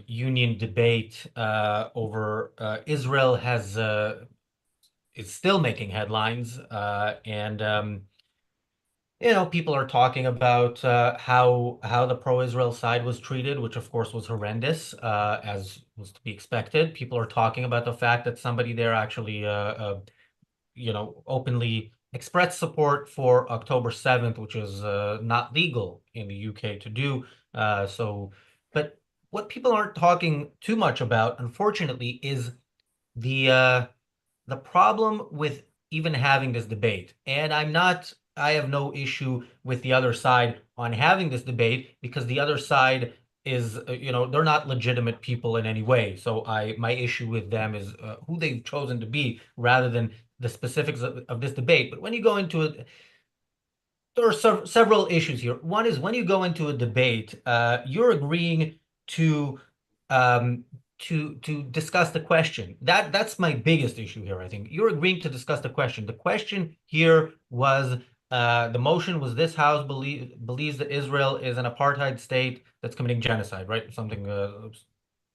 union debate over Israel is still making headlines, and people are talking about how the pro-Israel side was treated, which of course was horrendous, as was to be expected. People are talking about the fact that somebody there actually, openly expressed support for October 7th, which is not legal in the UK to do. But what people aren't talking too much about, unfortunately, is the uh, the problem with even having this debate. And I have no issue with the other side on having this debate because the other side is, they're not legitimate people in any way. So my issue with them is who they've chosen to be rather than the specifics of this debate. But when you go into it, there are several issues here. One is when you go into a debate, you're agreeing to um, to discuss the question. That's my biggest issue here. I think you're agreeing to discuss the question. The question here was the motion was this House believes that Israel is an apartheid state that's committing genocide, right? Something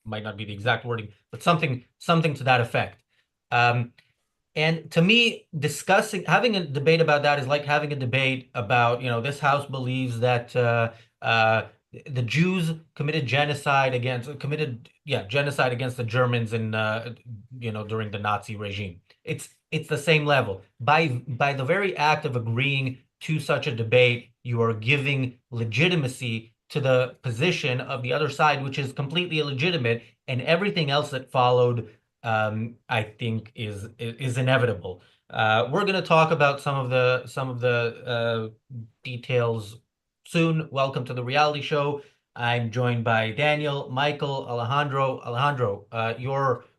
might not be the exact wording, but something to that effect. And to me, having a debate about that is like having a debate about, this House believes that the Jews committed genocide against the Germans during the Nazi regime. It's the same level. By the very act of agreeing to such a debate, you are giving legitimacy to the position of the other side, which is completely illegitimate, and everything else that followed I think is inevitable. We're going to talk about some of the details soon. Welcome to the reality show. I'm joined by Daniel, Michael, Alejandro. Alejandro,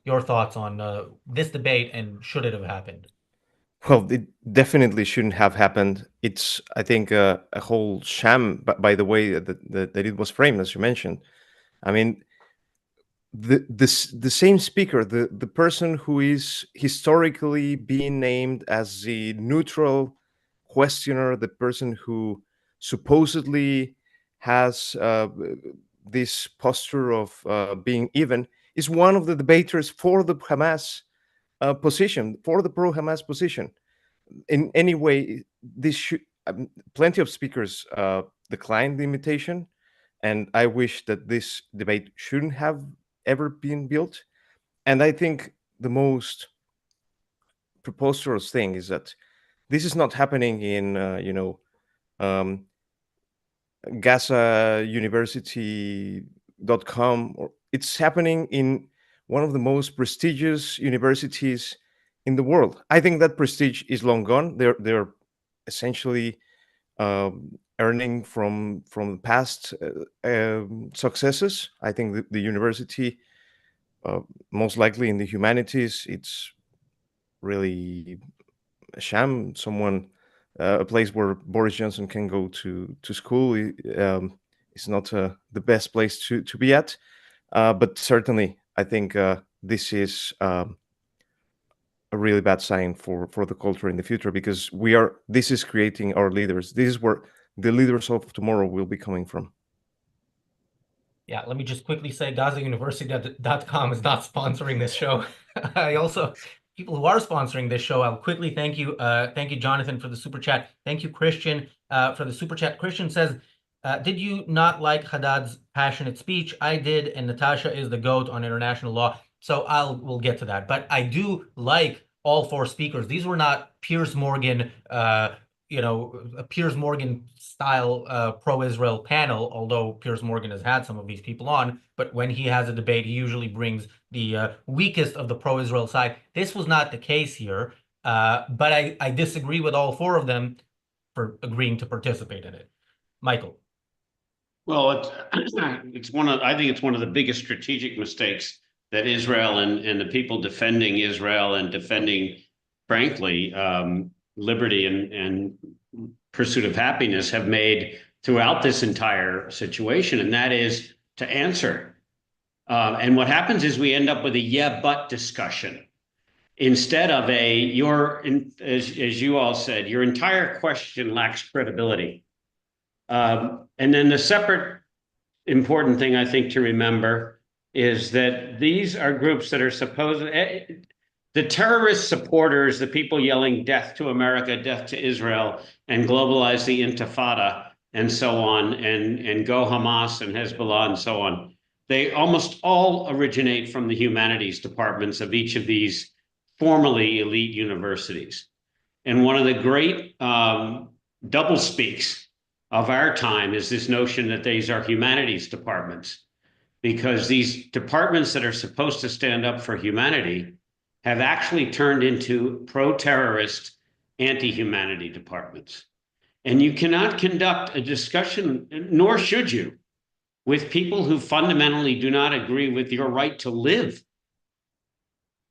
your thoughts on this debate and should it have happened? Well, it definitely shouldn't have happened. It's, I think, a whole sham by the way that it was framed, as you mentioned. I mean, the same speaker, the person who is historically being named as the neutral questioner, the person who supposedly has this posture of being even, is one of the debaters for the Hamas position, for the pro-Hamas position. In any way, this should plenty of speakers declined the invitation, and I wish that this debate shouldn't have ever been built. And I think the most preposterous thing is that this is not happening in um, Gaza University.com, or it's happening in one of the most prestigious universities in the world. I think that prestige is long gone. They're essentially earning from past successes. I think the university, most likely in the humanities, it's really a sham. A place where Boris Johnson can go to school. It's not the best place to be at. But certainly, I think this is a really bad sign for the culture in the future, because this is creating our leaders. This is where the leaders of tomorrow will be coming from. Yeah, let me just quickly say GazaUniversity.com is not sponsoring this show. I also, people who are sponsoring this show, I'll quickly thank you. Thank you, Jonathan, for the super chat. Thank you, Christian, for the super chat. Christian says, did you not like Haddad's passionate speech? I did, and Natasha is the GOAT on international law. So we'll get to that. But I do like all four speakers. These were not Piers Morgan, a Piers Morgan style pro-Israel panel, although Piers Morgan has had some of these people on, but when he has a debate, he usually brings the weakest of the pro-Israel side. This was not the case here, but I disagree with all four of them for agreeing to participate in it. Michael. Well, I think it's one of the biggest strategic mistakes that Israel and the people defending Israel and defending, frankly, liberty and pursuit of happiness have made throughout this entire situation, and that is to answer. And what happens is we end up with a yeah, but discussion instead of as you all said, your entire question lacks credibility. And then the separate important thing I think to remember is that these are groups that are supposed, the terrorist supporters, the people yelling death to America, death to Israel, and globalize the Intifada and so on, and go Hamas and Hezbollah and so on. They almost all originate from the humanities departments of each of these formerly elite universities. And one of the great double speaks of our time is this notion that these are humanities departments, because these departments that are supposed to stand up for humanity have actually turned into pro-terrorist, anti-humanity departments. And you cannot conduct a discussion, nor should you, with people who fundamentally do not agree with your right to live.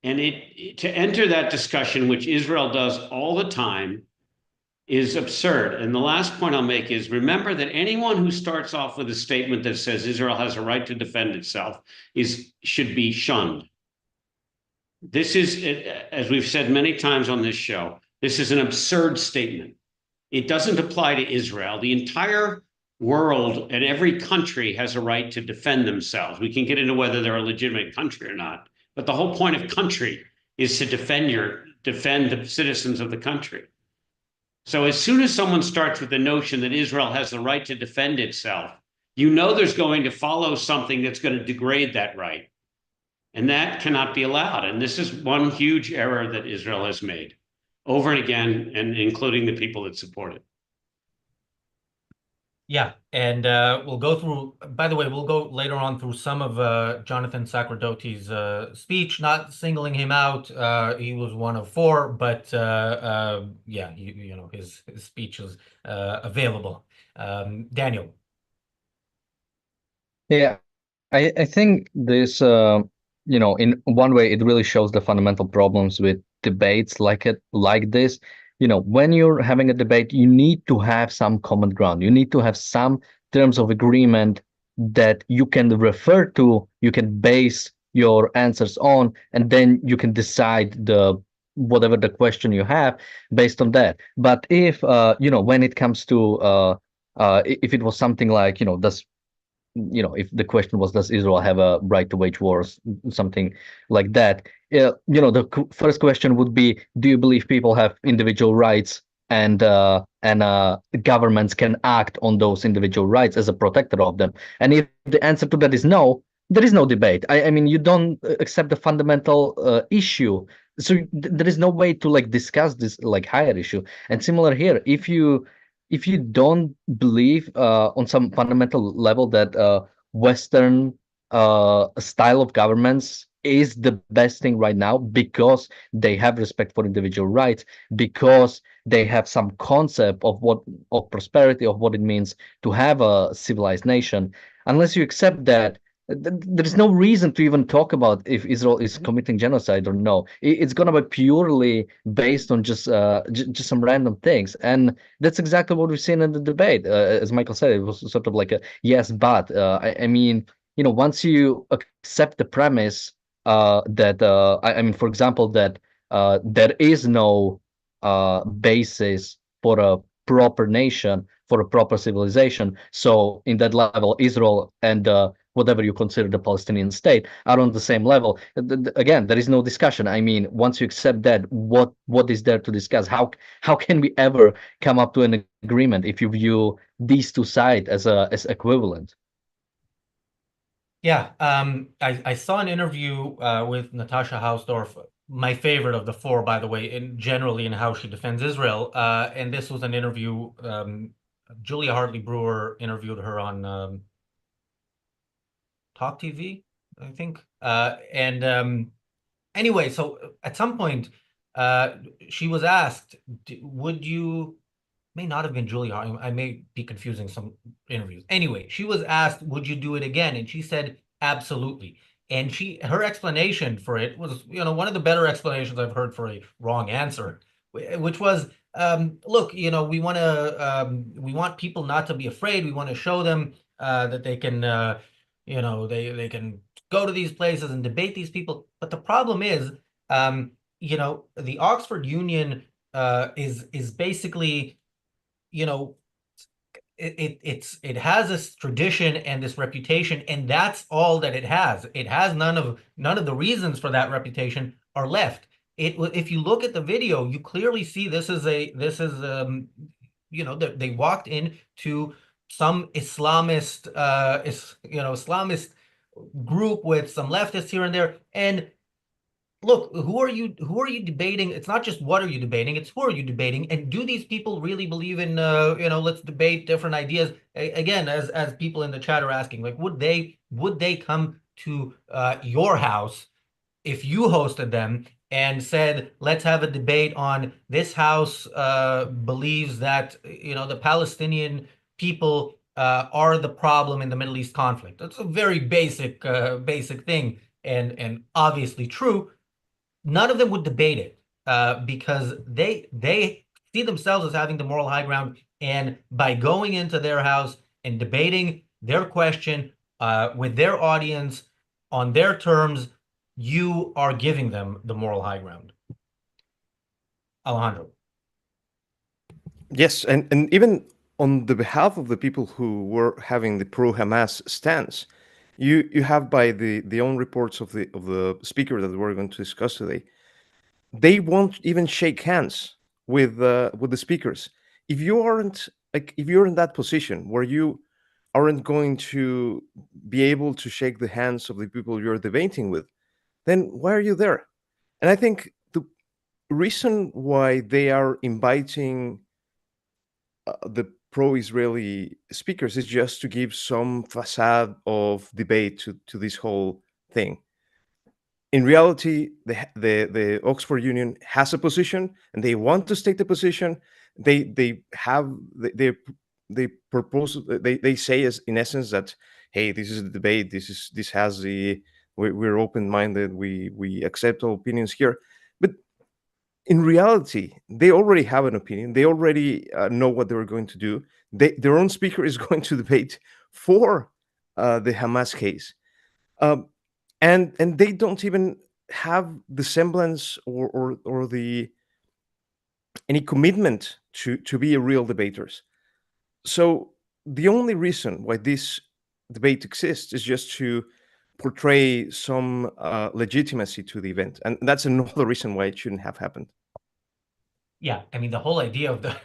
And to enter that discussion, which Israel does all the time, is absurd. And the last point I'll make is, remember that anyone who starts off with a statement that says Israel has a right to defend itself should be shunned. This is, as we've said many times on this show, this is an absurd statement. It doesn't apply to Israel. The entire world and every country has a right to defend themselves. We can get into whether they're a legitimate country or not, but the whole point of country is to defend the citizens of the country. So as soon as someone starts with the notion that Israel has the right to defend itself, you know there's going to follow something that's going to degrade that right. And that cannot be allowed. And this is one huge error that Israel has made over and again, and including the people that support it. Yeah, and we'll go through, by the way, we'll go later on through some of Jonathan Sacerdotti's speech, not singling him out. He was one of four, but yeah, you know, his speech is available. Daniel. Yeah, I think this, in one way, it really shows the fundamental problems with debates like this. When you're having a debate, you need to have some common ground. You need to have some terms of agreement that you can refer to, you can base your answers on, and then you can decide whatever the question you have based on that. But if when it comes to if it was something like, if the question was, does Israel have a right to wage wars, something like that, the first question would be, do you believe people have individual rights, and governments can act on those individual rights as a protector of them? And if the answer to that is no, there is no debate. I mean, you don't accept the fundamental issue, so there is no way to discuss this higher issue. And similar here, if you don't believe on some fundamental level that Western style of governments is the best thing right now, because they have respect for individual rights, because they have some concept of prosperity, of what it means to have a civilized nation, unless you accept that, there is no reason to even talk about if Israel is committing genocide or no. It's going to be purely based on just some random things, and that's exactly what we've seen in the debate. As Michael said, it was sort of like a yes, but I mean, once you accept the premise that I mean, for example, that there is no basis for a proper nation, for a proper civilization. So in that level, Israel and whatever you consider the Palestinian state are on the same level. Again, there is no discussion. I mean, once you accept that, what is there to discuss? How can we ever come up to an agreement if you view these two sides as equivalent? Yeah, I saw an interview with Natasha Hausdorff, my favorite of the four, by the way, generally in how she defends Israel. And this was an interview, Julia Hartley Brewer interviewed her on Talk TV, I think. And anyway, so at some point, she was asked, would you, may not have been Julia Hartley, I may be confusing some interviews. Anyway, she was asked, would you do it again? And she said, absolutely. And her explanation for it was, one of the better explanations I've heard for a wrong answer, which was, look, we want people not to be afraid. We want to show them that they can, they can go to these places and debate these people. But the problem is, the Oxford Union is basically, it has this tradition and this reputation, and that's all that it has. It has none of the reasons for that reputation are left. If you look at the video, you clearly see this is they walked into some Islamist Islamist group with some leftists here and there, and look, who are you debating? It's not just what are you debating, it's who are you debating, and do these people really believe in let's debate different ideas? Again, as people in the chat are asking, like, would they come to your house if you hosted them and said, let's have a debate on this house believes that the Palestinian people are the problem in the Middle East conflict? That's a very basic thing, and obviously true. None of them would debate it because they see themselves as having the moral high ground, and by going into their house and debating their question with their audience on their terms, you are giving them the moral high ground. Alejandro. Yes, and even on the behalf of the people who were having the pro-Hamas stance, you have, by the own reports of the speaker that we're going to discuss today, they won't even shake hands with the speakers. If you're in that position where you aren't going to be able to shake the hands of the people you're debating with, then why are you there? And I think the reason why they are inviting the pro-Israeli speakers is just to give some facade of debate to this whole thing. In reality, the Oxford Union has a position, and they want to state the position. They propose, they say, as in essence, that, hey, this is a debate. We're open-minded. We accept all opinions here. But in reality, they already have an opinion. They already know what they're going to do. Their own speaker is going to debate for the Hamas case. And they don't even have the semblance or the any commitment to be a real debaters. So the only reason why this debate exists is just to portray some legitimacy to the event, and that's another reason why it shouldn't have happened. Yeah, I mean, the whole idea of the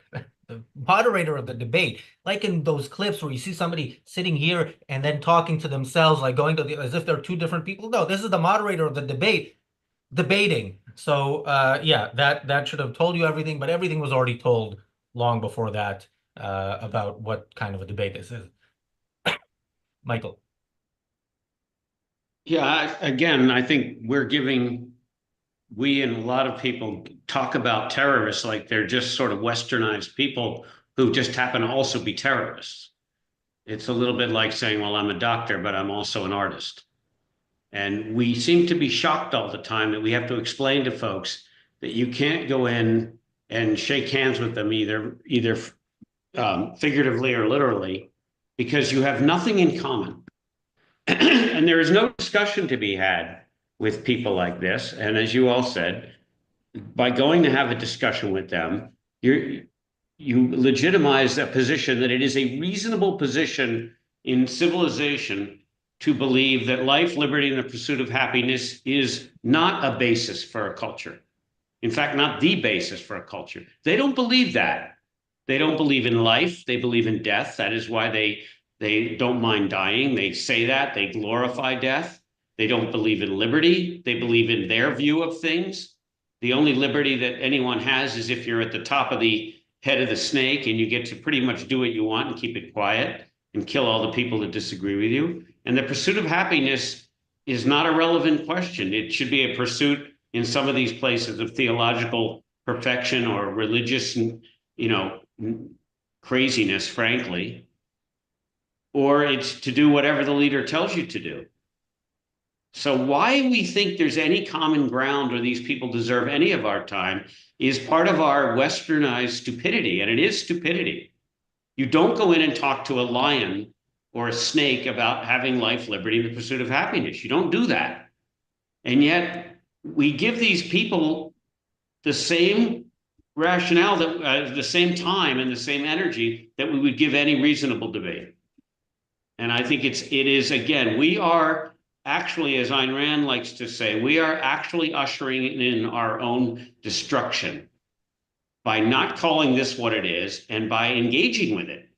moderator of the debate, like in those clips where you see somebody sitting here and then talking to themselves, like going to as if they're two different people. No, this is the moderator of the debate debating. So yeah, that should have told you everything, but everything was already told long before that about what kind of a debate this is. Michael. Yeah, again, I think we and a lot of people talk about terrorists like they're just sort of westernized people who just happen to also be terrorists. It's a little bit like saying, well, I'm a doctor, but I'm also an artist. And we seem to be shocked all the time that we have to explain to folks that you can't go in and shake hands with them either figuratively or literally, because you have nothing in common. And there is no discussion to be had with people like this. And as you all said, by going to have a discussion with them, you legitimize a position that it is a reasonable position in civilization to believe that life, liberty, and the pursuit of happiness is not a basis for a culture. In fact, not the basis for a culture. They don't believe that. They don't believe in life. They believe in death. That is why they don't mind dying. They say that. They glorify death. They don't believe in liberty. They believe in their view of things. The only liberty that anyone has is if you're at the top of the head of the snake and you get to pretty much do what you want and keep it quiet and kill all the people that disagree with you. And the pursuit of happiness is not a relevant question. It should be a pursuit in some of these places of theological perfection or religious, craziness, frankly, or it's to do whatever the leader tells you to do. So why we think there's any common ground or these people deserve any of our time is part of our westernized stupidity, and it is stupidity. You don't go in and talk to a lion or a snake about having life, liberty, and the pursuit of happiness. You don't do that. And yet we give these people the same rationale that at the same time and the same energy that we would give any reasonable debate. And I think it is, again, we are actually, as Ayn Rand likes to say, we are actually ushering in our own destruction by not calling this what it is and by engaging with it.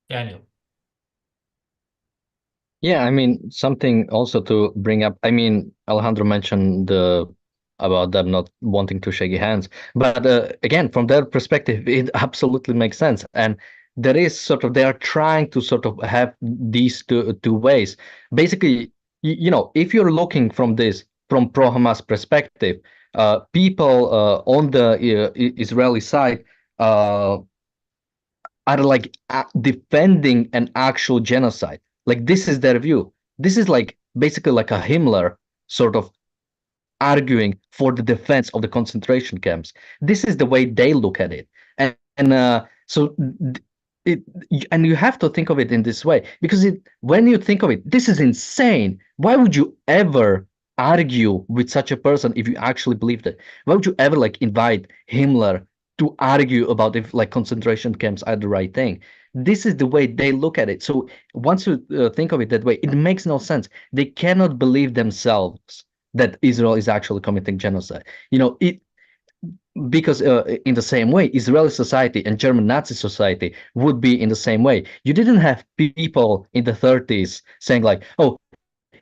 Daniel. Yeah, I mean, something also to bring up. I mean, Alejandro mentioned about them not wanting to shake hands, but again, from their perspective, it absolutely makes sense. And there is sort of they are trying to sort of have these two ways. Basically, if you're looking from this from pro-Hamas perspective, people on the Israeli side are like defending an actual genocide. Like this is their view. This is like basically like a Himmler sort of arguing for the defense of the concentration camps. This is the way they look at it, so it and you have to think of it in this way because when you think of it, this is insane. Why would you ever argue with such a person if you actually believed it? Why would you ever like invite Himmler to argue about if like concentration camps are the right thing? This is the way they look at it. So once you think of it that way, it makes no sense. They cannot believe themselves that Israel is actually committing genocide. Because in the same way, Israeli society and German Nazi society would be in the same way. You didn't have people in the 30s saying like, oh,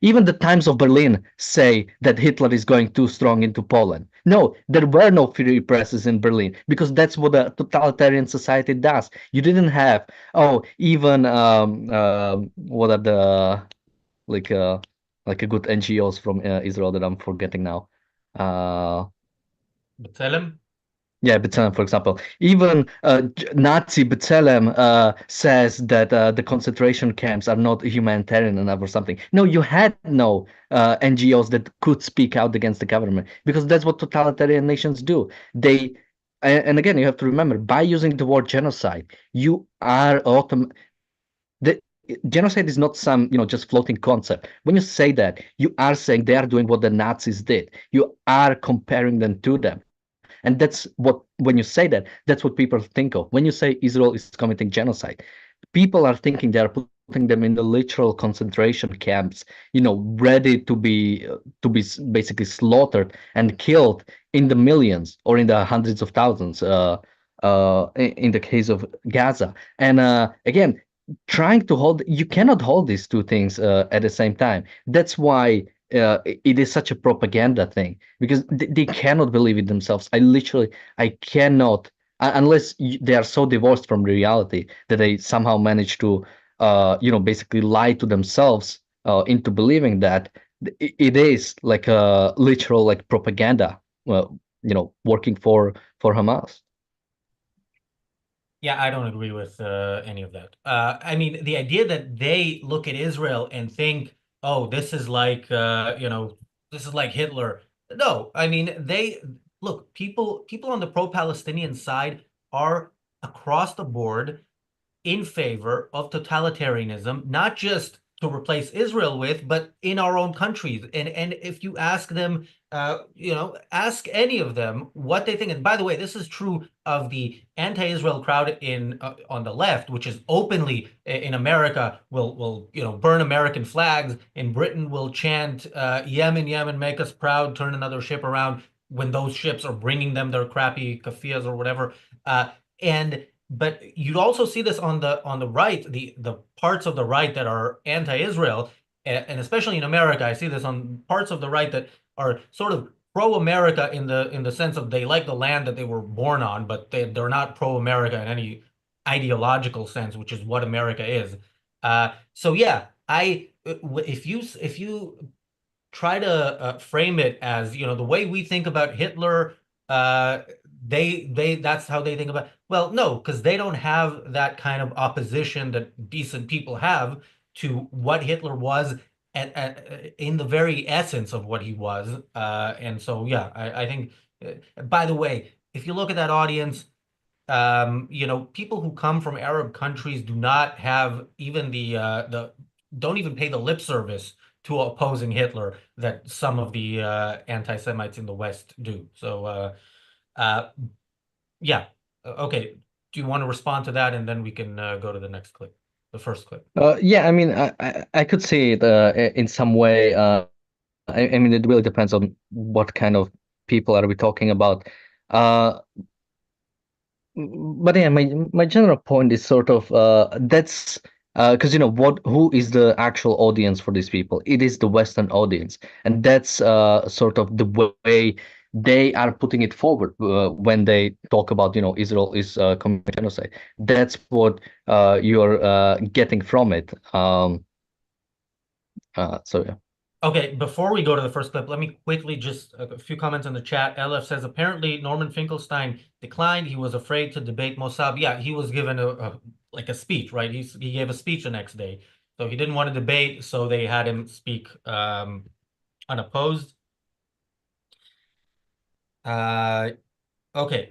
even the Times of Berlin say that Hitler is going too strong into Poland. No, there were no free presses in Berlin because that's what a totalitarian society does. You didn't have, even what are the like a good NGOs from Israel that I'm forgetting now. Uh, B'Tselem? yeah, B'Tselem, for example. Even Nazi B'Tselem says that the concentration camps are not humanitarian enough or something. No, you had no NGOs that could speak out against the government because that's what totalitarian nations do. And again, you have to remember, by using the word genocide, you are the genocide is not some just floating concept. When you say that, you are saying they are doing what the Nazis did. You are comparing them to them. And that's what, when you say that, that's what people think of. When you say Israel is committing genocide, people are thinking they are putting them in the literal concentration camps, ready to be basically slaughtered and killed in the millions or in the hundreds of thousands, in the case of Gaza. And again, you cannot hold these two things at the same time. That's why it is such a propaganda thing because they cannot believe it themselves. I cannot, unless they are so divorced from reality that they somehow manage to basically lie to themselves into believing that it is like a literal like propaganda, working for Hamas. Yeah, I don't agree with any of that. I mean, the idea that they look at Israel and think, oh, this is like Hitler. No, I mean, they look, people on the pro-Palestinian side are across the board in favor of totalitarianism, not just to replace Israel with, but in our own countries. And if you ask them, ask any of them what they think. And by the way, this is true of the anti-Israel crowd in on the left, which is openly in America will burn American flags. In Britain, will chant Yemen, Yemen, make us proud, turn another ship around when those ships are bringing them their crappy kafirs or whatever. And but you'd also see this on the right, the parts of the right that are anti-Israel, and especially in America, I see this on parts of the right that are sort of pro-America in the sense of they like the land that they were born on, but they're not pro-America in any ideological sense, which is what America is. So yeah, if you try to frame it as the way we think about Hitler, uh, they that's how they think about. Well, no, because they don't have that kind of opposition that decent people have to what Hitler was in the very essence of what he was. And so yeah, I think. By the way, if you look at that audience, people who come from Arab countries do not have even the don't even pay the lip service to opposing Hitler that some of the anti-Semites in the West do. So, yeah. Okay. Do you want to respond to that, and then we can go to the next clip, the first clip? Yeah, I mean, I could see it in some way. I mean, it really depends on what kind of people are we talking about. But yeah, my general point is sort of that's because who is the actual audience for these people? It is the Western audience, and that's sort of the way they are putting it forward when they talk about Israel is committing genocide. That's what you're getting from it. So yeah. Okay, before we go to the first clip, let me quickly just a few comments in the chat. LF says, apparently Norman Finkelstein declined. He was afraid to debate Mossab. Yeah, he was given like a speech, right? He gave a speech the next day. So he didn't want to debate, so they had him speak unopposed. Okay,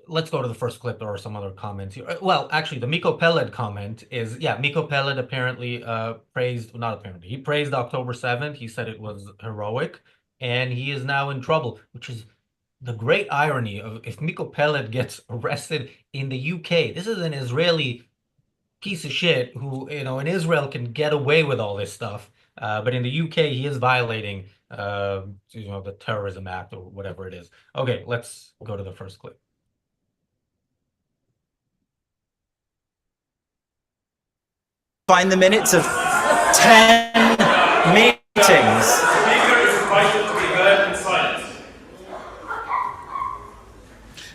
let's go to the first clip. There are some other comments here. Well, actually, the Miko Peled comment is, yeah, Miko Peled apparently he praised October 7th. He said it was heroic, and he is now in trouble, which is the great irony of if Miko Peled gets arrested in the UK. This is an Israeli piece of shit who, in Israel can get away with all this stuff. But in the UK, he is violating, the Terrorism Act or whatever it is. Okay, let's go to the first clip. Find the minutes of 10 meetings.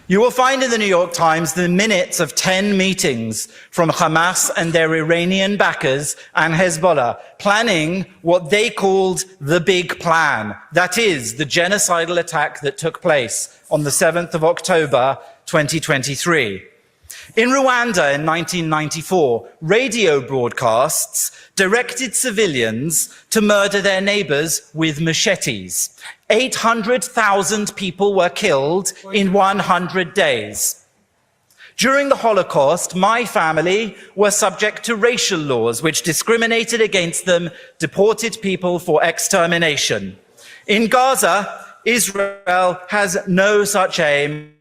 You will find in the New York Times the minutes of 10 meetings from Hamas and their Iranian backers and Hezbollah, planning what they called the big plan. That is, the genocidal attack that took place on the 7th of October, 2023. In Rwanda in 1994, radio broadcasts directed civilians to murder their neighbors with machetes. 800,000 people were killed in 100 days. During the Holocaust, my family were subject to racial laws which discriminated against them, deported people for extermination. In Gaza, Israel has no such aim,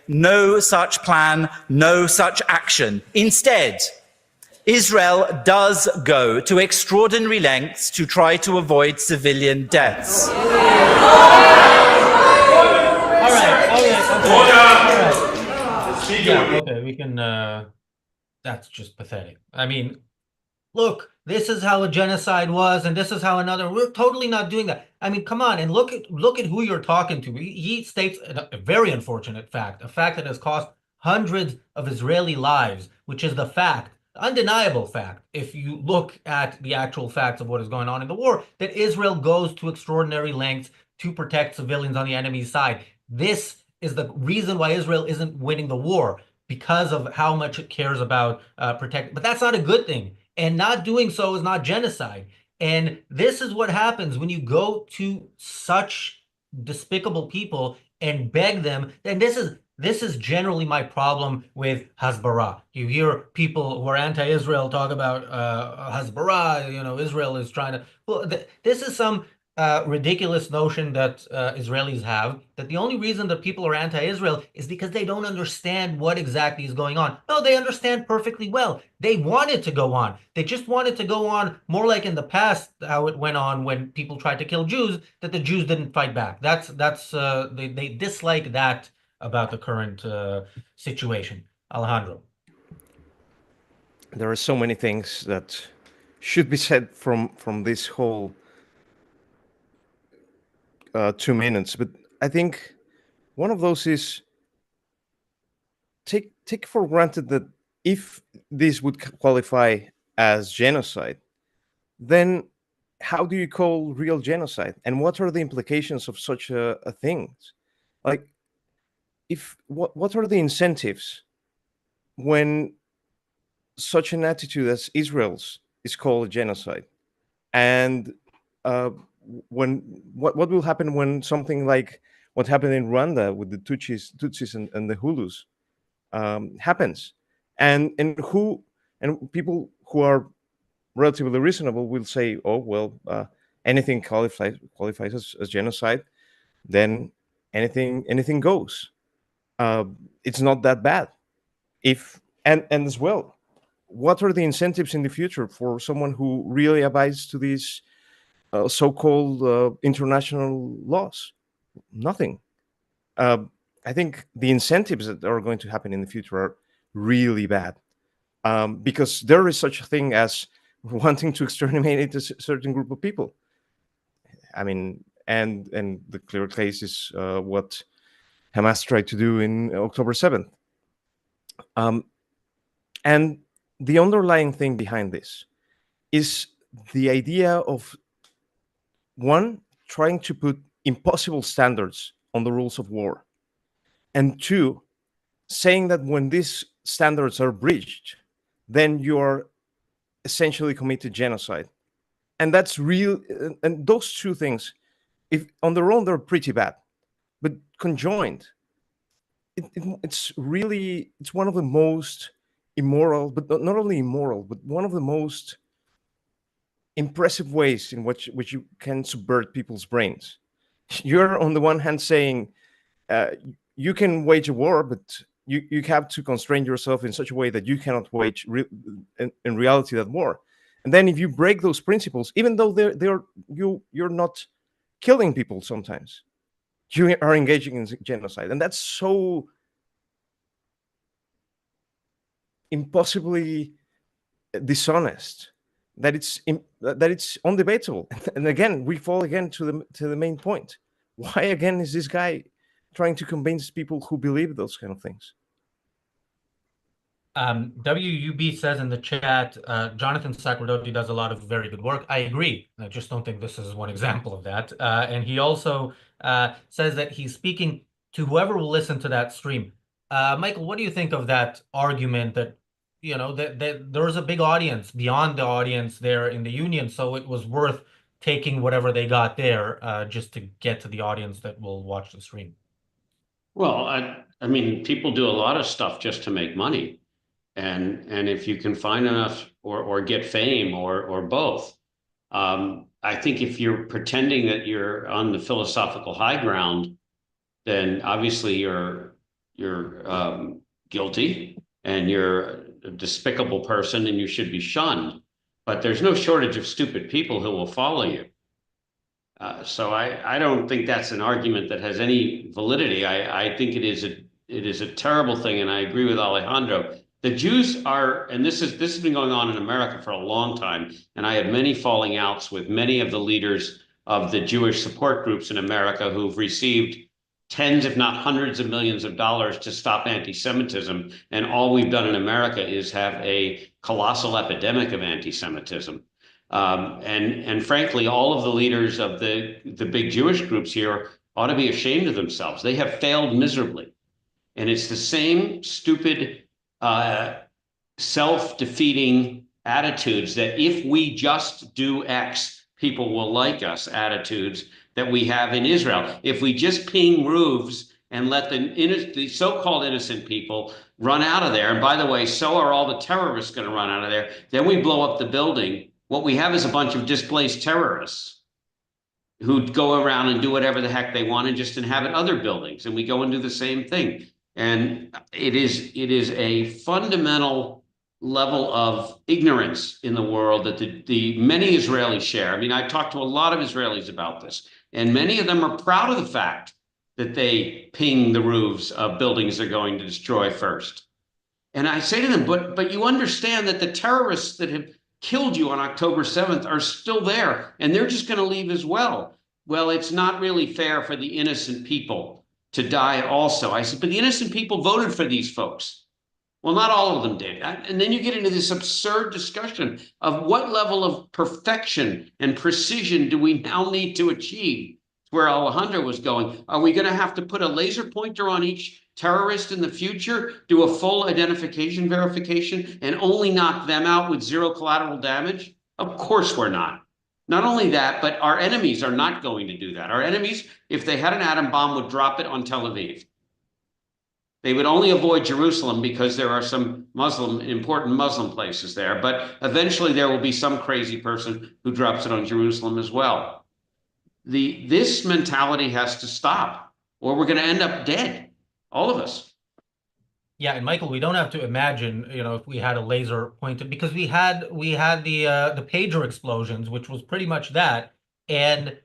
no such plan, no such action. Instead, Israel does go to extraordinary lengths to try to avoid civilian deaths. All right. Yeah, okay, we can, that's just pathetic. I mean, look, this is how a genocide was, and this is how we're totally not doing that. I mean, come on, and look at who you're talking to. He states a very unfortunate fact, a fact that has cost hundreds of Israeli lives, which is the fact, undeniable fact, if you look at the actual facts of what is going on in the war, that Israel goes to extraordinary lengths to protect civilians on the enemy's side. This is the reason why Israel isn't winning the war, because of how much it cares about protect. But that's not a good thing. And not doing so is not genocide. And this is what happens when you go to such despicable people and beg them. And this is generally my problem with Hasbara. You hear people who are anti-Israel talk about Hasbara, Israel is trying to. Well, this is some ridiculous notion that Israelis have, that the only reason that people are anti-Israel is because they don't understand what exactly is going on. No, they understand perfectly well. They want it to go on. They just want it to go on more like in the past, how it went on when people tried to kill Jews, that the Jews didn't fight back. They dislike that about the current situation. Alejandro. There are so many things that should be said from this whole 2 minutes, but I think one of those is take for granted that if this would qualify as genocide, then how do you call real genocide, and what are the implications of such a thing? Like, what are the incentives when such an attitude as Israel's is called a genocide? And what will happen when something like what happened in Rwanda with the Tutsis and the Hulus happens? And people who are relatively reasonable will say, oh well, anything qualifies as genocide, then anything goes. It's not that bad. And as well, what are the incentives in the future for someone who really abides to these so-called international laws? Nothing. Uh, I think the incentives that are going to happen in the future are really bad, because there is such a thing as wanting to exterminate a certain group of people. I mean, and the clear case is what Hamas tried to do in October 7th. And the underlying thing behind this is the idea of, one, trying to put impossible standards on the rules of war, and two, saying that when these standards are breached, then you are essentially committed genocide. And that's real. And those two things, if on their own, they're pretty bad, but conjoined, it's one of the most immoral, but not only immoral, but one of the most impressive ways in which you can subvert people's brains. You're on the one hand saying you can wage a war, but you have to constrain yourself in such a way that you cannot wage in reality that war. And then if you break those principles, even though you're not killing people, sometimes you are engaging in genocide, and that's so impossibly dishonest that it's undebatable. And again, we fall again to the main point. Why again is this guy trying to convince people who believe those kind of things? WUB says in the chat, Jonathan Sacerdoti does a lot of very good work. I agree. I just don't think this is one example of that. And he also says that he's speaking to whoever will listen to that stream. Michael, what do you think of that argument that, you know, that there was a big audience beyond the audience there in the Union, so it was worth taking whatever they got there just to get to the audience that will watch the stream? Well, I mean, people do a lot of stuff just to make money. And if you can find enough or get fame or both, I think if you're pretending that you're on the philosophical high ground, then obviously you're guilty and you're a despicable person and you should be shunned. But there's no shortage of stupid people who will follow you. So I don't think that's an argument that has any validity. I think it is a terrible thing, and I agree with Alejandro. The Jews are, and this has been going on in America for a long time, and I had many falling outs with many of the leaders of the Jewish support groups in America who've received tens, if not hundreds of millions of dollars to stop anti-Semitism, and all we've done in America is have a colossal epidemic of anti-Semitism. And frankly, all of the leaders of the big Jewish groups here ought to be ashamed of themselves. They have failed miserably. And it's the same stupid, self-defeating attitudes that if we just do X, people will like us attitudes that we have in Israel. If we just ping roofs and let the so-called innocent people run out of there, and by the way, so are all the terrorists going to run out of there, then we blow up the building. What we have is a bunch of displaced terrorists who go around and do whatever the heck they want and just inhabit other buildings. And we go and do the same thing. And it is a fundamental level of ignorance in the world that the many Israelis share. I mean, I've talked to a lot of Israelis about this, and many of them are proud of the fact that they ping the roofs of buildings they're going to destroy first. And I say to them, but you understand that the terrorists that have killed you on October 7th are still there, and they're just going to leave as well. Well, it's not really fair for the innocent people to die also. I said, but the innocent people voted for these folks. Well, not all of them did. And then you get into this absurd discussion of what level of perfection and precision do we now need to achieve? Where Alejandro was going. Are we going to have to put a laser pointer on each terrorist in the future, do a full identification verification, and only knock them out with zero collateral damage? Of course we're not. Not only that, but our enemies are not going to do that. Our enemies, if they had an atom bomb, would drop it on Tel Aviv. They would only avoid Jerusalem because there are some important Muslim places there. But eventually there will be some crazy person who drops it on Jerusalem as well. This mentality has to stop, or we're going to end up dead, all of us. Yeah, and Michael, we don't have to imagine, if we had a laser pointed, because we had the pager explosions, which was pretty much that, and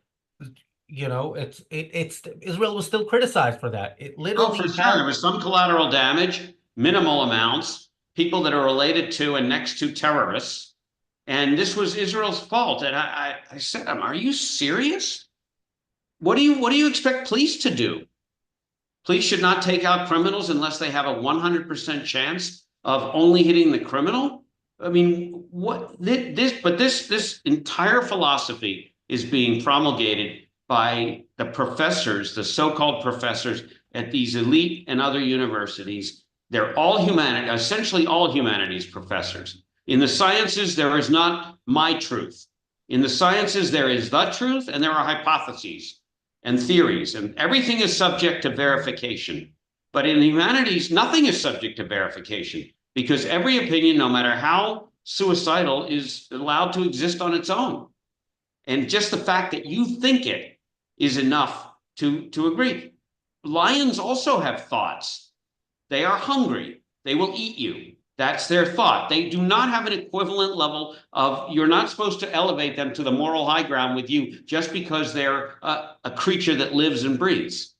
it's Israel was still criticized for that. It literally for sure, there was some collateral damage, minimal amounts, people that are related to and next to terrorists, and this was Israel's fault. And I said, are you serious? What do you expect police to do? Police should not take out criminals unless they have a 100% chance of only hitting the criminal. I mean, this entire philosophy is being promulgated by the professors, the so-called professors at these elite and other universities. They're all essentially all humanities professors. In the sciences, there is not my truth. In the sciences, there is the truth, and there are hypotheses and theories, and everything is subject to verification. But in humanities, nothing is subject to verification, because every opinion, no matter how suicidal, is allowed to exist on its own. And just the fact that you think it is enough to agree. Lions also have thoughts. They are hungry. They will eat you. That's their thought. They do not have an equivalent level of, you're not supposed to elevate them to the moral high ground with you just because they're a creature that lives and breathes.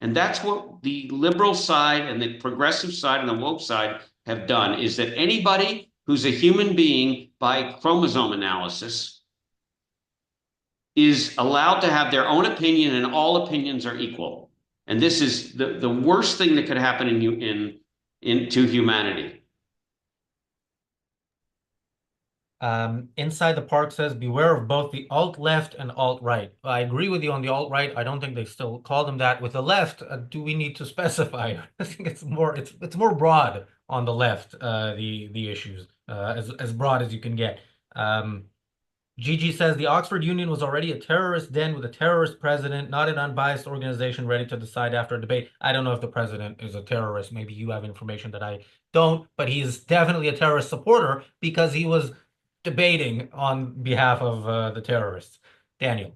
And that's what the liberal side and the progressive side and the woke side have done, is that anybody who's a human being by chromosome analysis is allowed to have their own opinion, and all opinions are equal. And this is the worst thing that could happen to humanity. Inside the Park says, beware of both the alt-left and alt-right. I agree with you on the alt-right. I don't think they still call them that. With the left, do we need to specify? I think it's more broad on the left, the issues, as broad as you can get. Gigi says the Oxford Union was already a terrorist den with a terrorist president, not an unbiased organization ready to decide after a debate. I don't know if the president is a terrorist. Maybe you have information that I don't, but he is definitely a terrorist supporter because he was debating on behalf of the terrorists. Daniel.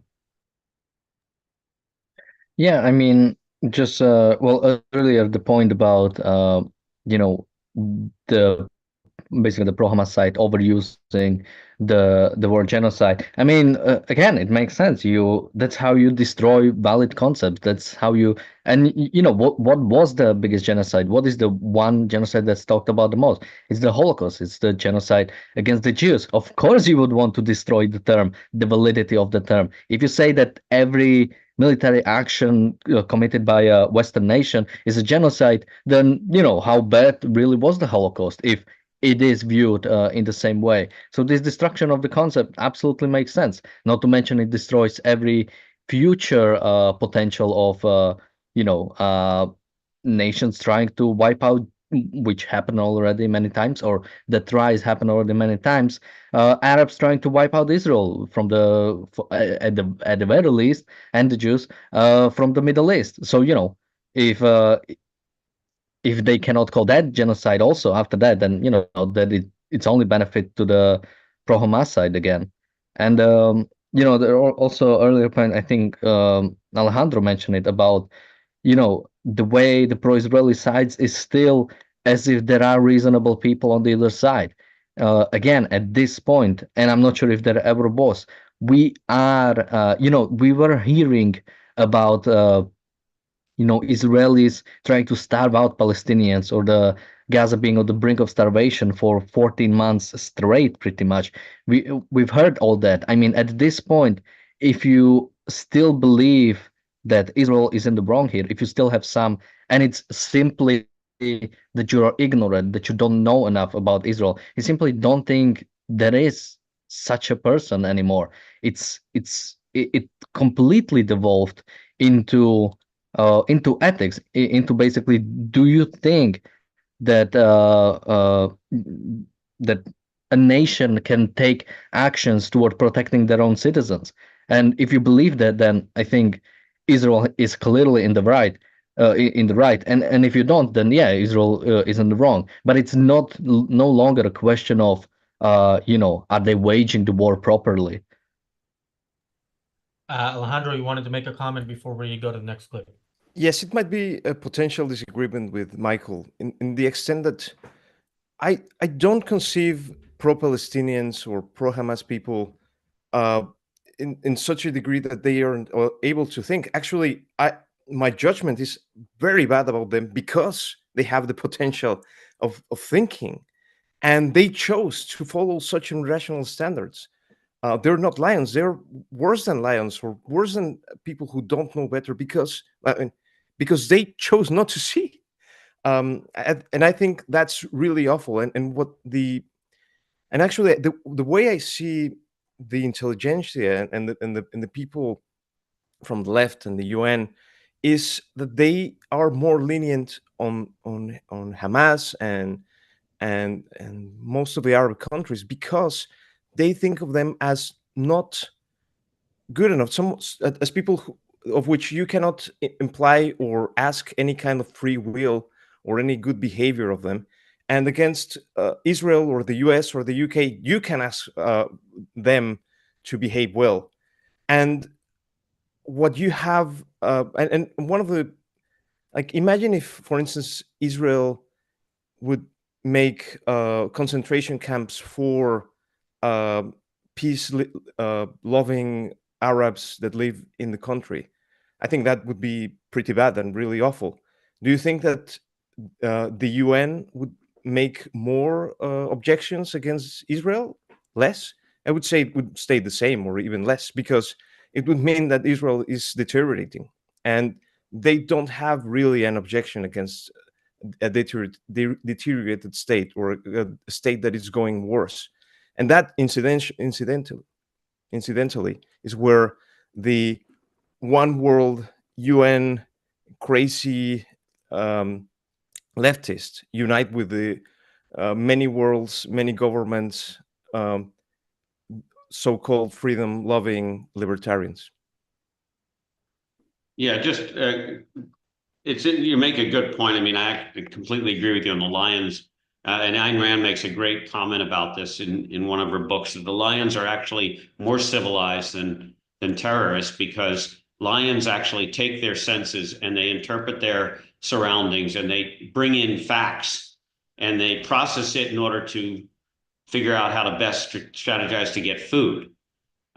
Yeah, I mean, just earlier the point about the basically the pro-Hamas side overusing the word genocide. I mean, again, it makes sense. That's how you destroy valid concepts. That's how you what was the biggest genocide? What is the one genocide that's talked about the most? It's the Holocaust. It's the genocide against the Jews. Of course, you would want to destroy the term, the validity of the term. If you say that every military action committed by a Western nation is a genocide, then how bad really was the Holocaust if it is viewed in the same way. So this destruction of the concept absolutely makes sense. Not to mention it destroys every future potential of nations trying to wipe out, which happened already many times, or the tries happened already many times. Arabs trying to wipe out Israel at the very least, and the Jews from the Middle East. So if they cannot call that genocide also after that, then that it's only benefit to the pro-Hamas side again. And there are also earlier point, I think Alejandro mentioned it about the way the pro-Israeli sides is still as if there are reasonable people on the other side. Again, at this point, and I'm not sure if there ever was, we were hearing about Israelis trying to starve out Palestinians, or the Gaza being on the brink of starvation for 14 months straight, pretty much. We've heard all that. I mean, at this point, if you still believe that Israel is in the wrong here, if you still have some, and it's simply that you are ignorant, that you don't know enough about Israel, you simply don't think there is such a person anymore. It completely devolved into ethics, into basically, do you think that that a nation can take actions toward protecting their own citizens? And if you believe that, then I think Israel is clearly in the right. in the right. And if you don't, then yeah, Israel is in the wrong. But it's no longer a question of are they waging the war properly? Alejandro, you wanted to make a comment before we go to the next clip. Yes, it might be a potential disagreement with Michael in the extent that I don't conceive pro-Palestinians or pro-Hamas people uh, in such a degree that they are able to think. Actually, my judgment is very bad about them because they have the potential of thinking, and they chose to follow such irrational standards. They're not lions; they're worse than lions, or worse than people who don't know better because they chose not to see. And I think that's really awful. And actually the way I see the intelligentsia and the people from the left and the UN is that they are more lenient on Hamas and most of the Arab countries because they think of them as not good enough, some as people of which you cannot imply or ask any kind of free will or any good behavior of them. And against Israel or the US or the UK, you can ask them to behave well. And what you have, and one of the, like, imagine if, for instance, Israel would make concentration camps for uh, peace loving Arabs that live in the country. I think that would be pretty bad and really awful. Do you think that the UN would make more objections against Israel? Less? I would say it would stay the same or even less because it would mean that Israel is deteriorating and they don't have really an objection against a deteriorated state or a state that is going worse. And that incidentally is where the one world UN crazy leftists unite with the many worlds, many governments, so-called freedom-loving libertarians. Yeah, just you make a good point. I mean, I completely agree with you on the lions. And Ayn Rand makes a great comment about this in one of her books, that the lions are actually more civilized than terrorists because lions actually take their senses and they interpret their surroundings and they bring in facts and they process it in order to figure out how to best strategize to get food.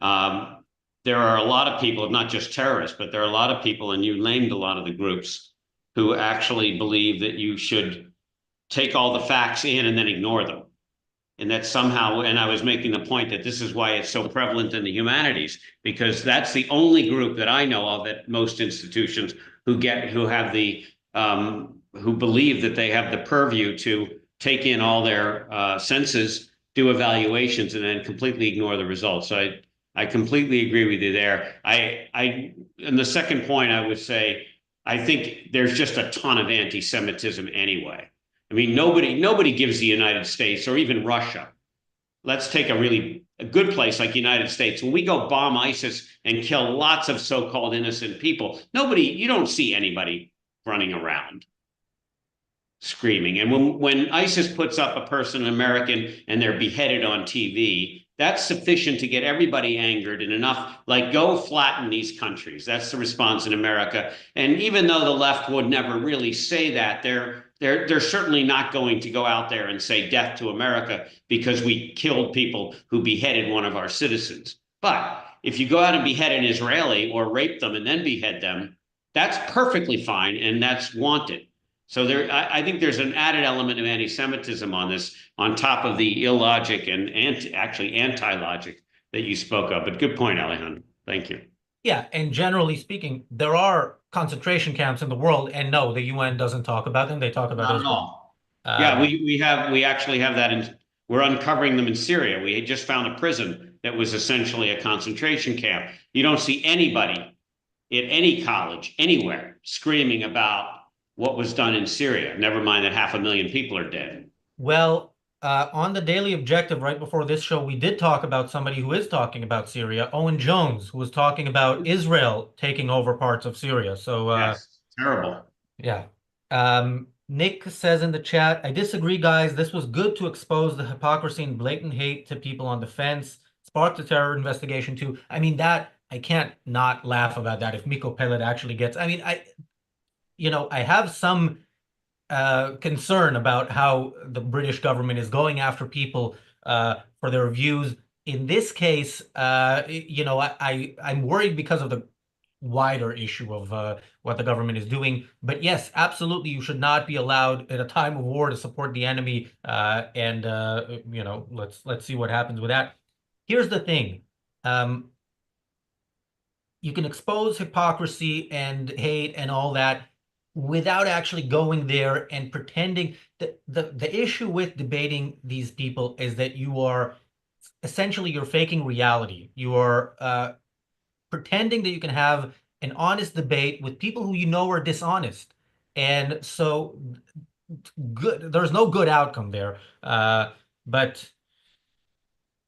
There are a lot of people, not just terrorists, but there are a lot of people, and you named a lot of the groups, who actually believe that you should take all the facts in and then ignore them. And that somehow, and I was making the point that this is why it's so prevalent in the humanities, because that's the only group that I know of at most institutions who believe that they have the purview to take in all their senses, do evaluations, and then completely ignore the results. So I completely agree with you there. And the second point I would say, I think there's just a ton of anti-Semitism anyway. I mean, nobody gives the United States or even Russia. Let's take a good place like the United States. When we go bomb ISIS and kill lots of so-called innocent people, you don't see anybody running around screaming. And when ISIS puts up a person, an American, and they're beheaded on TV, that's sufficient to get everybody angered and enough, like, go flatten these countries. That's the response in America. And even though the left would never really say that, they're certainly not going to go out there and say death to America because we killed people who beheaded one of our citizens. But if you go out and behead an Israeli or rape them and then behead them, that's perfectly fine and that's wanted. So I think there's an added element of anti-Semitism on this, on top of the illogic and anti-logic that you spoke of. But good point, Alejandro. Thank you. Yeah, and generally speaking, there are concentration camps in the world, and no, the UN doesn't talk about them. They talk about Israel. Yeah, we actually have that we're uncovering them in Syria. We just found a prison that was essentially a concentration camp. You don't see anybody at any college anywhere screaming about what was done in Syria. Never mind that 500,000 people are dead. Well, on the Daily Objective, right before this show, we did talk about somebody who is talking about Syria, Owen Jones, who was talking about Israel taking over parts of Syria. So yes, terrible. Yeah. Nick says in the chat, I disagree, guys. This was good to expose the hypocrisy and blatant hate to people on the fence. Sparked the terror investigation too. I mean, that I can't not laugh about that. If Miko Pellet actually gets, I mean, I have some concern about how the British government is going after people for their views. In this case, I'm worried because of the wider issue of what the government is doing. But yes, absolutely, you should not be allowed at a time of war to support the enemy. And let's see what happens with that. Here's the thing. You can expose hypocrisy and hate and all that without actually going there and pretending that the issue with debating these people is that you are essentially you're faking reality. You are pretending that you can have an honest debate with people who you know are dishonest. And so there's no good outcome there. But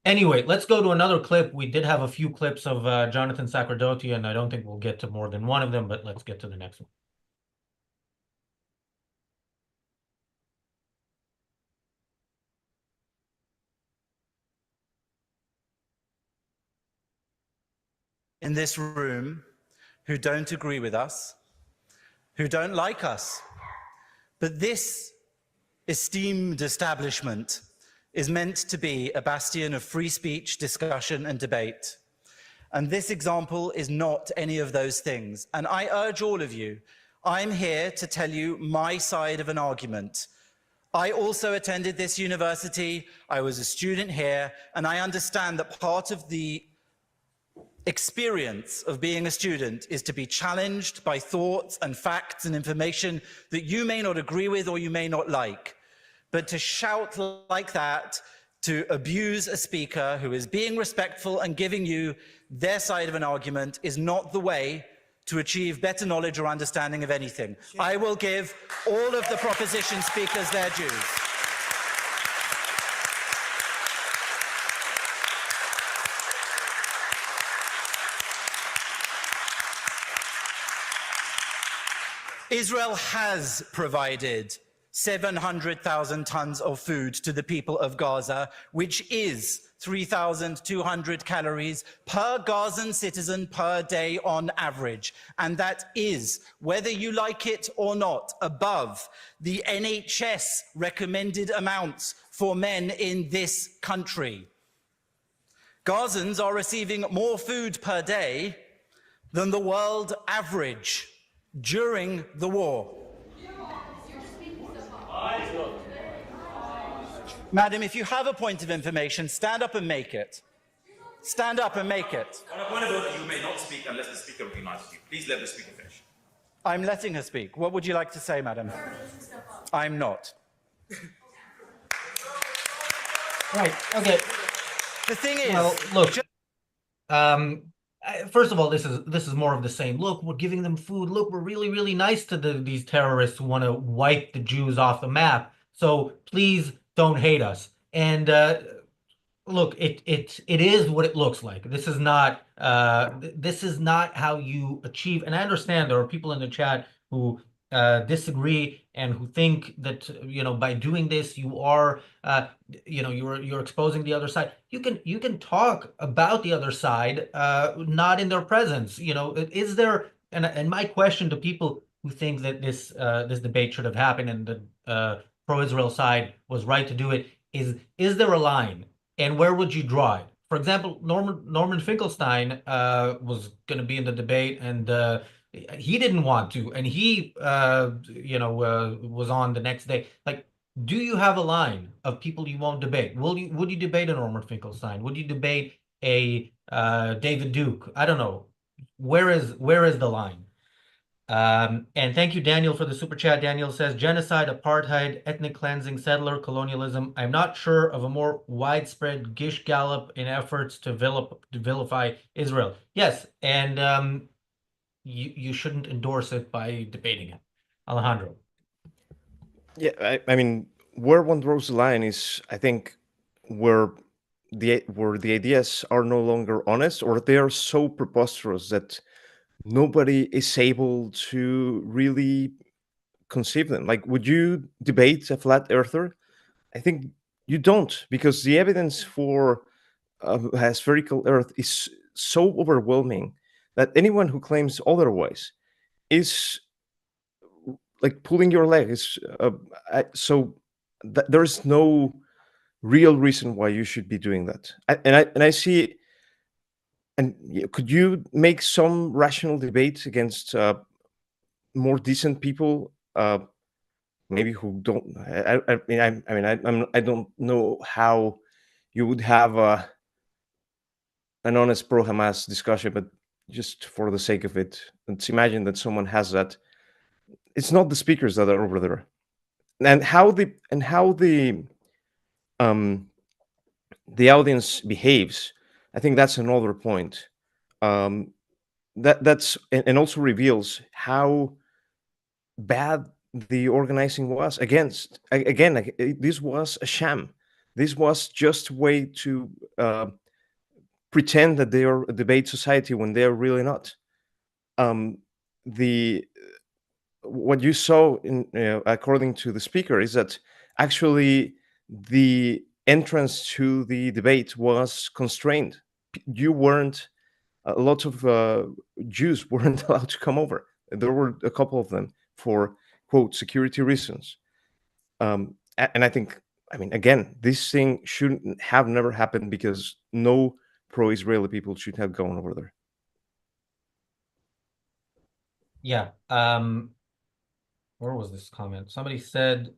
anyway, let's go to another clip. We did have a few clips of Jonathan Sacerdoti, and I don't think we'll get to more than one of them, but let's get to the next one. In this room who don't agree with us, who don't like us. But this esteemed establishment is meant to be a bastion of free speech, discussion, and debate. And this example is not any of those things. And I urge all of you, I'm here to tell you my side of an argument. I also attended this university, I was a student here, and I understand that part of the experience of being a student is to be challenged by thoughts and facts and information that you may not agree with or you may not like. But to shout like that, to abuse a speaker who is being respectful and giving you their side of an argument is not the way to achieve better knowledge or understanding of anything. I will give all of the proposition speakers their dues. Israel has provided 700,000 tons of food to the people of Gaza, which is 3,200 calories per Gazan citizen per day on average. And that is, whether you like it or not, above the NHS recommended amounts for men in this country. Gazans are receiving more food per day than the world average during the war. Madam, if you have a point of information, stand up and make it. Stand up and make it. On a point of order, you may not speak unless the speaker recognizes you. Please let the speaker finish. I'm letting her speak. What would you like to say, madam? I'm not. Right. Okay. The thing is, well, look. First of all, this is more of the same. Look, we're giving them food. Look, we're really, really nice to these terrorists who want to wipe the Jews off the map. So please don't hate us. And look, it is what it looks like. This is not how you achieve. And I understand there are people in the chat who disagree and who think that by doing this you are you're exposing the other side. You can talk about the other side, not in their presence. Is there, and my question to people who think that this debate should have happened and the pro-Israel side was right to do it is there a line, and where would you draw it? For example, Norman Finkelstein was going to be in the debate, and he didn't want to, and he was on the next day. Like, do you have a line of people you won't debate? Would you debate a Norman Finkelstein? Would you debate a David Duke? I don't know. Where is the line? And thank you, Daniel, for the super chat. Daniel says, genocide, apartheid, ethnic cleansing, settler colonialism. I'm not sure of a more widespread gish gallop in efforts to vilify Israel. Yes, and you shouldn't endorse it by debating it. Alejandro. Yeah, I mean, where one draws the line is, I think, where the ideas are no longer honest, or they are so preposterous that nobody is able to really conceive them. Like, would you debate a flat earther? I think you don't, because the evidence for a spherical Earth is so overwhelming that anyone who claims otherwise is like pulling your leg. There's no real reason why you should be doing that. I see. And could you make some rational debate against more decent people, maybe who don't? I don't know how you would have an honest pro-Hamas discussion, but just for the sake of it, let's imagine that someone has that. It's not the speakers that are over there, and how um, the audience behaves. I think that's another point. Um, that's and also reveals how bad the organizing was. This was a sham. This was just a way to pretend that they are a debate society when they are really not. The What you saw in according to the speaker is that actually the entrance to the debate was constrained. You weren't A lot of Jews weren't allowed to come over. There were a couple of them for quote security reasons. And I think, I mean, again, this thing shouldn't have never happened, because no pro-Israeli people should have gone over there. Yeah. Where was this comment? Somebody said,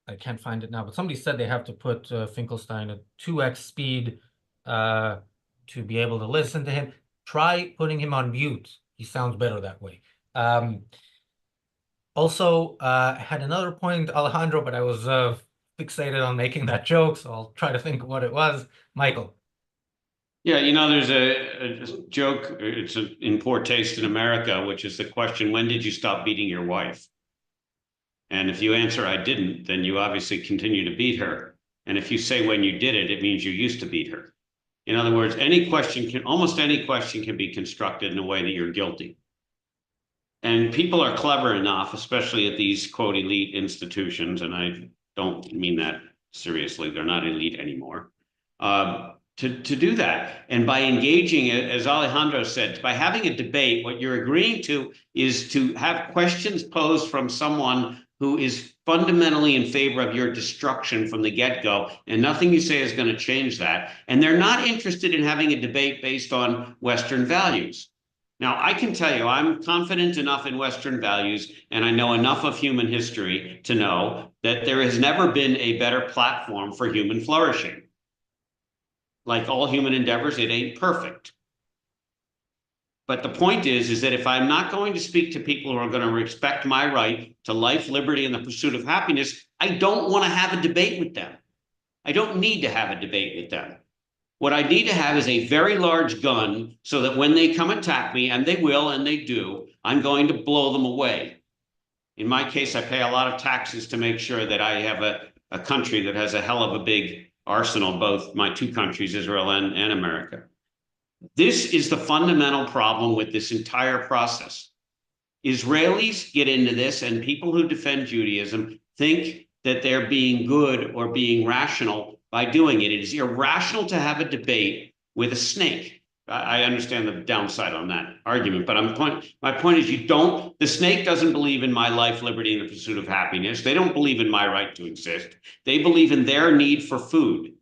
I can't find it now, but somebody said they have to put Finkelstein at 2x speed to be able to listen to him. Try putting him on mute. He sounds better that way. Also, I had another point, Alejandro, but I was fixated on making that joke, so I'll try to think of what it was. Michael. Yeah, there's a joke, it's in poor taste in America, which is the question, when did you stop beating your wife? And if you answer, I didn't, then you obviously continue to beat her. And if you say when you did it, it means you used to beat her. In other words, almost any question can be constructed in a way that you're guilty. And people are clever enough, especially at these quote elite institutions, and I don't mean that seriously, they're not elite anymore, to do that. And by engaging, as Alejandro said, by having a debate, what you're agreeing to is to have questions posed from someone who is fundamentally in favor of your destruction from the get-go, and nothing you say is going to change that. And they're not interested in having a debate based on Western values. Now, I can tell you, I'm confident enough in Western values, and I know enough of human history to know that there has never been a better platform for human flourishing. Like all human endeavors, it ain't perfect. But the point is that if I'm not going to speak to people who are going to respect my right to life, liberty, and the pursuit of happiness, I don't want to have a debate with them. I don't need to have a debate with them. What I need to have is a very large gun so that when they come attack me, and they will, and they do, I'm going to blow them away. In my case, I pay a lot of taxes to make sure that I have a country that has a hell of a big arsenal, both my two countries, Israel and America. This is the fundamental problem with this entire process. Israelis get into this, and people who defend Judaism think that they're being good or being rational by doing it. It is irrational to have a debate with a snake. I understand the downside on that argument, but my point is the snake doesn't believe in my life, liberty, and the pursuit of happiness. They don't believe in my right to exist. They believe in their need for food,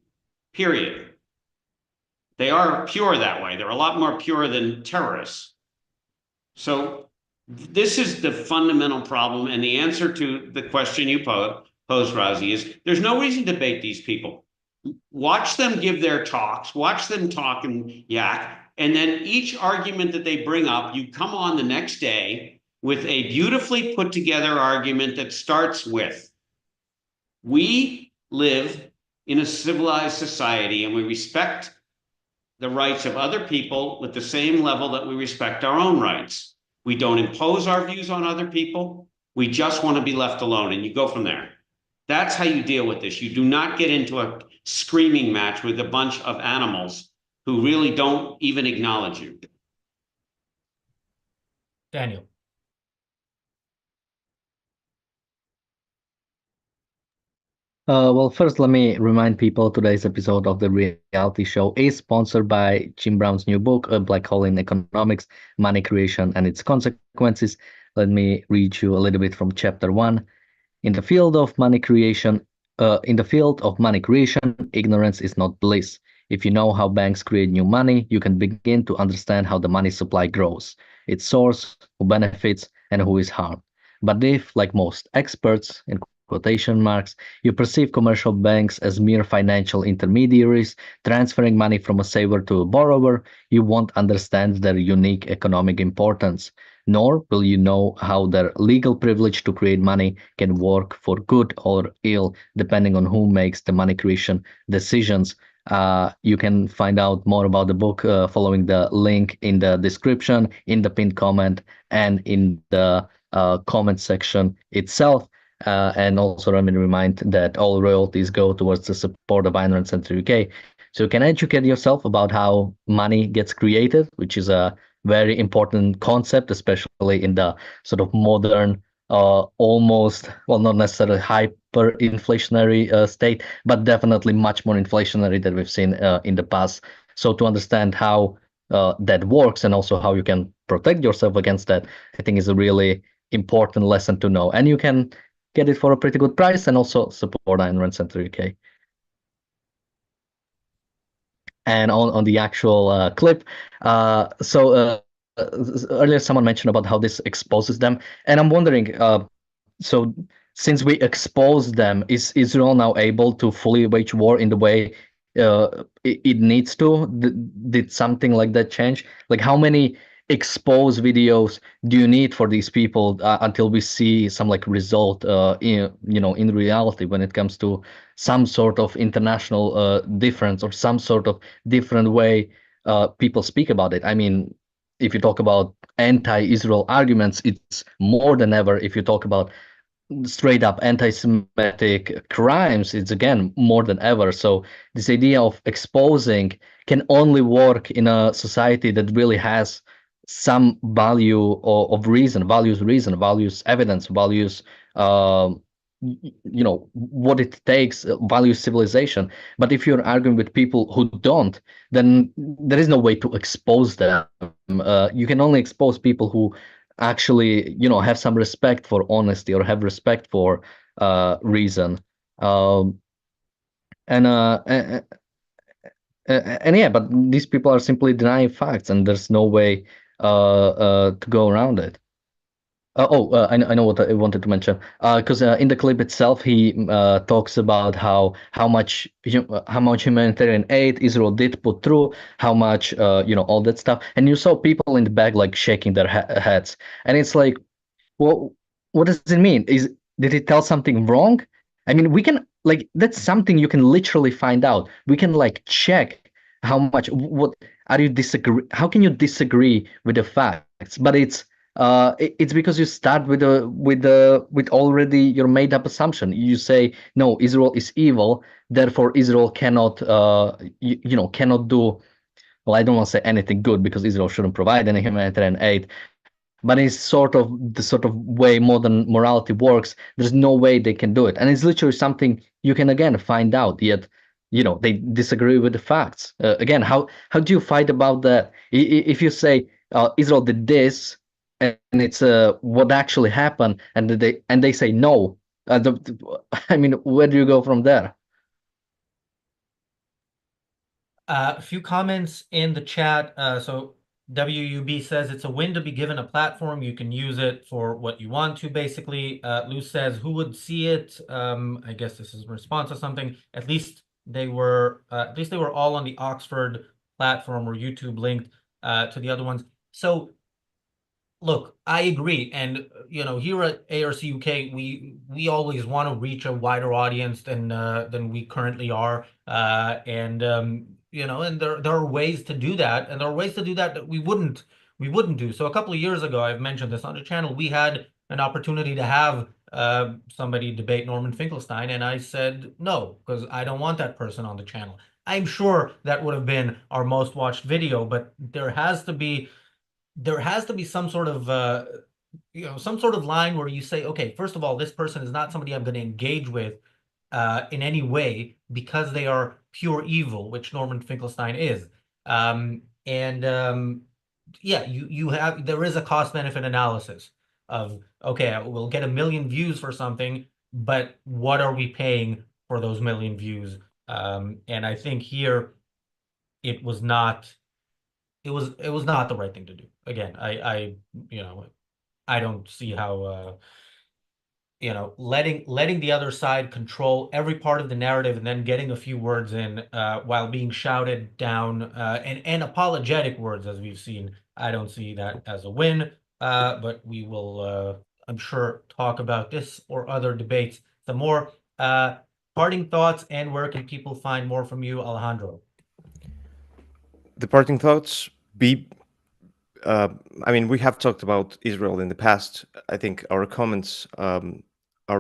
period. They are pure that way. They're a lot more pure than terrorists. So this is the fundamental problem, and the answer to the question you posed, Razi, is there's no reason to debate these people. Watch them give their talks, watch them talk and yak, and then each argument that they bring up, you come on the next day with a beautifully put together argument that starts with, we live in a civilized society and we respect the rights of other people with the same level that we respect our own rights. We don't impose our views on other people. We just want to be left alone, and you go from there. That's how you deal with this. You do not get into a screaming match with a bunch of animals who really don't even acknowledge you. Daniel. Well, first, let me remind people today's episode of the reality show is sponsored by Jim Brown's new book, A Black Hole in Economics, Money Creation and Its Consequences. Let me read you a little bit from chapter one. In the field of money creation, ignorance is not bliss. If you know how banks create new money, you can begin to understand how the money supply grows, its source, who benefits, and who is harmed. But if, like most experts, in quotation marks, you perceive commercial banks as mere financial intermediaries transferring money from a saver to a borrower, you won't understand their unique economic importance. Nor will you know how their legal privilege to create money can work for good or ill, depending on who makes the money creation decisions. You can find out more about the book following the link in the description, in the pinned comment, and in the comment section itself. And also let me remind that all royalties go towards the support of Ayn Rand Centre UK. So you can educate yourself about how money gets created, which is a very important concept, especially in the sort of modern, almost, well, not necessarily hyperinflationary state, but definitely much more inflationary than we've seen in the past. So to understand how that works and also how you can protect yourself against that, I think is a really important lesson to know. And you can get it for a pretty good price and also support Ayn Rand Centre UK. And on the actual clip, earlier someone mentioned about how this exposes them, and I'm wondering, so since we expose them, is Israel now able to fully wage war in the way it needs to? Did something like that change? Like how many expose videos do you need for these people until we see some like result in reality when it comes to some sort of international difference or some sort of different way people speak about it? I mean, if you talk about anti-Israel arguments, it's more than ever. If you talk about straight up anti-Semitic crimes, it's again more than ever. So this idea of exposing can only work in a society that really has some value of reason, values evidence, values what it takes, values civilization. But if you're arguing with people who don't, then there is no way to expose them. You can only expose people who actually have some respect for honesty or have respect for reason. And yeah, but these people are simply denying facts, and there's no way to go around it. I know what I wanted to mention. Because in the clip itself, he talks about how much humanitarian aid Israel did put through, how much all that stuff, and you saw people in the back like shaking their heads, and it's like, well, what does it mean? Did he tell something wrong? I mean, we can like that's something you can literally find out. We can like check how much. What are you disagree? How can you disagree with the facts? But it's because you start with already your made up assumption. You say no, Israel is evil, therefore Israel cannot cannot do. Well, I don't want to say anything good because Israel shouldn't provide any humanitarian aid, but it's sort of the sort of way modern morality works. There's no way they can do it, and it's literally something you can again find out. Yet, they disagree with the facts. Again, how do you fight about that? If you say Israel did this, and it's what actually happened, and they say no, I mean, where do you go from there? A few comments in the chat. So WUB says it's a win to be given a platform. You can use it for what you want to, basically. Lou says, who would see it? I guess this is a response to something. At least they were all on the Oxford platform or YouTube linked to the other ones. So look, I agree. And here at ARC UK, we always want to reach a wider audience than we currently are. And there are ways to do that, and there are ways to do that we wouldn't do. So a couple of years ago, I've mentioned this on the channel, we had an opportunity to have somebody debate Norman Finkelstein, and I said no, because I don't want that person on the channel. I'm sure that would have been our most watched video, but there has to be some sort of some sort of line where you say, okay, first of all, this person is not somebody I'm going to engage with. in any way because they are pure evil, which Norman Finkelstein is. Yeah, there is a cost benefit analysis of, okay, we'll get 1 million views for something, but what are we paying for those 1 million views? And I think here it was not the right thing to do. Again, I don't see how letting the other side control every part of the narrative and then getting a few words in while being shouted down and apologetic words, as we've seen. I don't see that as a win, but we will, I'm sure, talk about this or other debates some more. Parting thoughts, and where can people find more from you, Alejandro? The parting thoughts I mean, we have talked about Israel in the past. I think our comments are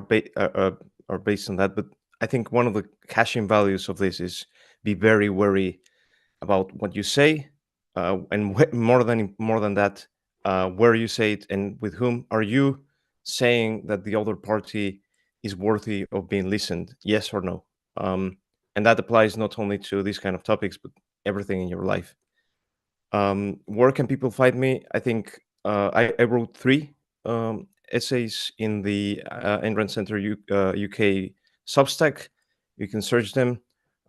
based on that, but I think one of the cashing values of this is be very wary about what you say, and more than that, where you say it and with whom. Are you saying that the other party is worthy of being listened? Yes or no? And that applies not only to these kind of topics, but everything in your life. Where can people find me? I think I wrote 3 essays in the Ayn Rand Centre UK Substack. You can search them.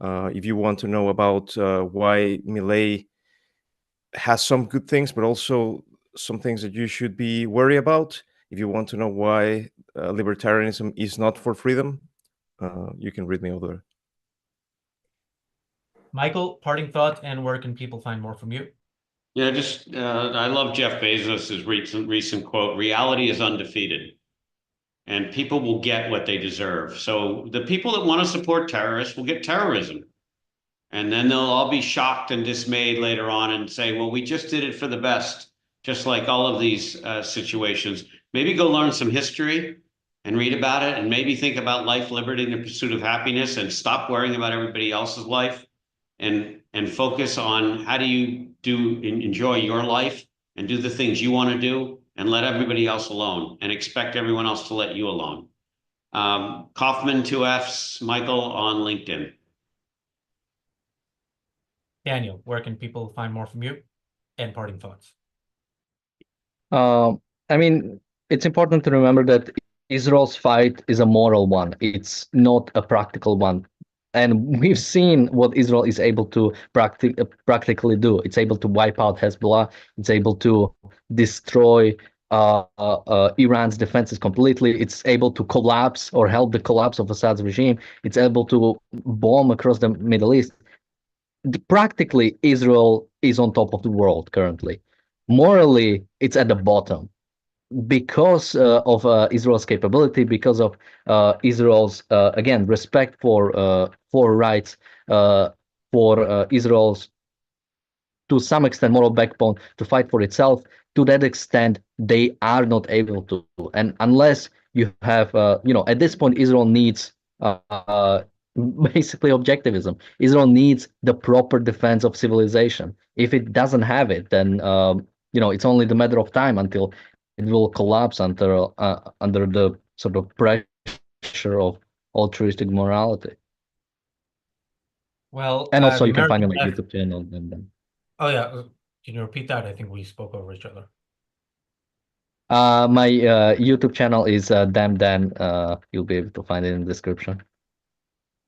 If you want to know about why Millet has some good things, but also some things that you should be worried about. If you want to know why libertarianism is not for freedom, you can read me over there. Michael, parting thoughts, and where can people find more from you? Yeah, just I love Jeff Bezos's recent quote: "Reality is undefeated, and people will get what they deserve." So the people that want to support terrorists will get terrorism, and then they'll all be shocked and dismayed later on and say, "Well, we just did it for the best." Just like all of these situations, maybe go learn some history and read about it, and maybe think about life, liberty, and the pursuit of happiness, and stop worrying about everybody else's life, and focus on how do you enjoy your life and do the things you want to do, and let everybody else alone and expect everyone else to let you alone. Kaufman 2Fs, Michael on LinkedIn. Daniel, where can people find more from you, and parting thoughts? I mean, it's important to remember that Israel's fight is a moral one. It's not a practical one. And we've seen what Israel is able to practically do. It's able to wipe out Hezbollah. It's able to destroy Iran's defenses completely. It's able to collapse or help the collapse of Assad's regime. It's able to bomb across the Middle East. Practically, Israel is on top of the world currently. Morally, it's at the bottom because of Israel's capability, because of Israel's again respect for rights, for Israel's to some extent moral backbone to fight for itself. To that extent, they are not able to. And unless you have, at this point, Israel needs basically objectivism. Israel needs the proper defense of civilization. If it doesn't have it, then it's only the matter of time until it will collapse under the sort of pressure of altruistic morality. Well, and also you can find me on my YouTube channel. Oh yeah, can you repeat that? I think we spoke over each other. My YouTube channel is Damn Dan. You'll be able to find it in the description.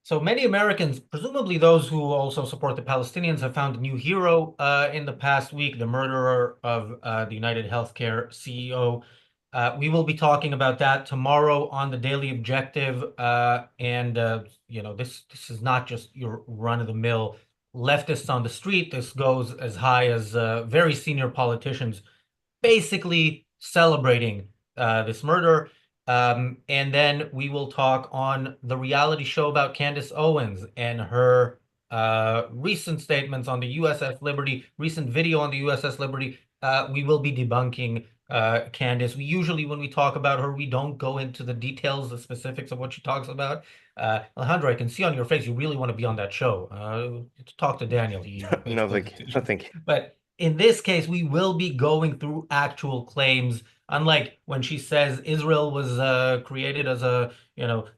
So many Americans, presumably those who also support the Palestinians, have found a new hero in the past week, the murderer of the United Healthcare CEO. We will be talking about that tomorrow on the Daily Objective. This is not just your run-of-the-mill leftists on the street. This goes as high as very senior politicians basically celebrating this murder. And then we will talk on the reality show about Candace Owens and her recent statements on the USS Liberty, recent video on the USS Liberty. We will be debunking Candace. We usually, when we talk about her, we don't go into the details, the specifics of what she talks about. Alejandro, I can see on your face you really want to be on that show. Talk to Daniel. No, thank you. No, thank you. But in this case, we will be going through actual claims. Unlike when she says Israel was created as a,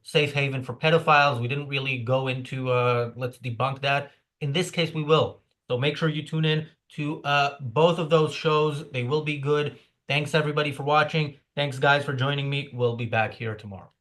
safe haven for pedophiles, we didn't really go into let's debunk that. In this case, we will. So make sure you tune in to both of those shows. They will be good. Thanks everybody for watching. Thanks guys for joining me. We'll be back here tomorrow.